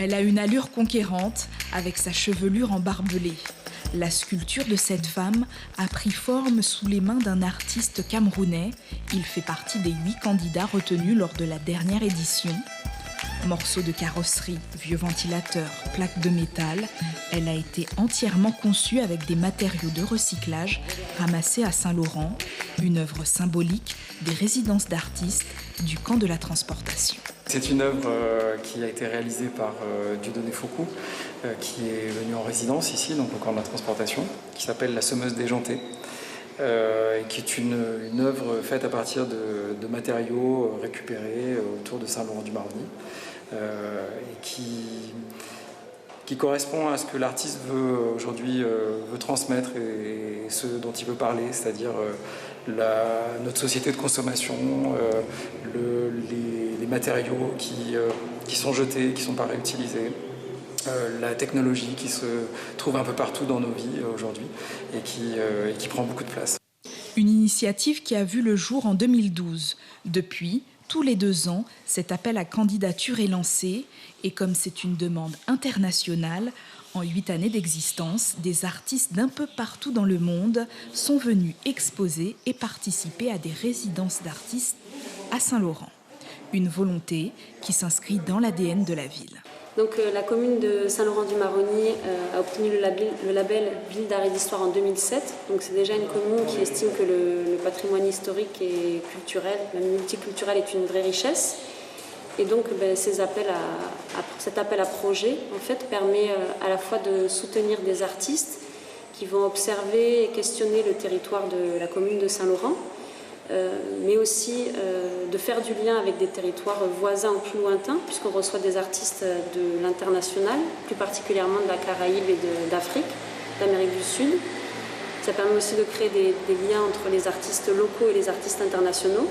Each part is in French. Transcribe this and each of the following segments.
Elle a une allure conquérante avec sa chevelure embarbelée. La sculpture de cette femme a pris forme sous les mains d'un artiste camerounais. Il fait partie des 8 candidats retenus lors de la dernière édition. Morceaux de carrosserie, vieux ventilateurs, plaques de métal, elle a été entièrement conçue avec des matériaux de recyclage ramassés à Saint-Laurent, une œuvre symbolique des résidences d'artistes du camp de la transportation. C'est une œuvre qui a été réalisée par Dieudonné Foucault, qui est venu en résidence ici, donc au camp de la transportation, qui s'appelle La Semeuse déjantée, qui est une œuvre faite à partir de matériaux récupérés autour de Saint-Laurent-du-Maroni, et qui correspond à ce que l'artiste veut aujourd'hui veut transmettre et ce dont il veut parler, c'est-à-dire notre société de consommation, les matériaux qui sont jetés, qui ne sont pas réutilisés, la technologie qui se trouve un peu partout dans nos vies aujourd'hui et qui prend beaucoup de place. Une initiative qui a vu le jour en 2012. Depuis, tous les 2 ans, cet appel à candidature est lancé et comme c'est une demande internationale, en 8 années d'existence, des artistes d'un peu partout dans le monde sont venus exposer et participer à des résidences d'artistes à Saint-Laurent. Une volonté qui s'inscrit dans l'ADN de la ville. Donc, la commune de Saint-Laurent-du-Maroni a obtenu le label Ville d'art et d'histoire en 2007. Donc c'est déjà une commune qui estime que le patrimoine historique et culturel, même multiculturel, est une vraie richesse. Et donc cet appel à projet en fait, permet à la fois de soutenir des artistes qui vont observer et questionner le territoire de la commune de Saint-Laurent, mais aussi de faire du lien avec des territoires voisins ou plus lointains, puisqu'on reçoit des artistes de l'international, plus particulièrement de la Caraïbe et d'Afrique, d'Amérique du Sud. Ça permet aussi de créer des liens entre les artistes locaux et les artistes internationaux.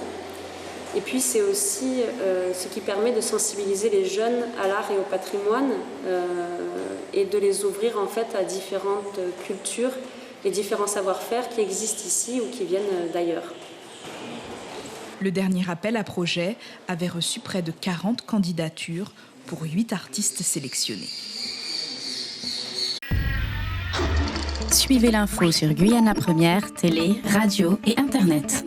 Et puis c'est aussi ce qui permet de sensibiliser les jeunes à l'art et au patrimoine et de les ouvrir en fait à différentes cultures et différents savoir-faire qui existent ici ou qui viennent d'ailleurs. Le dernier appel à projet avait reçu près de 40 candidatures pour 8 artistes sélectionnés. Suivez l'info sur Guyana Première, télé, radio et internet.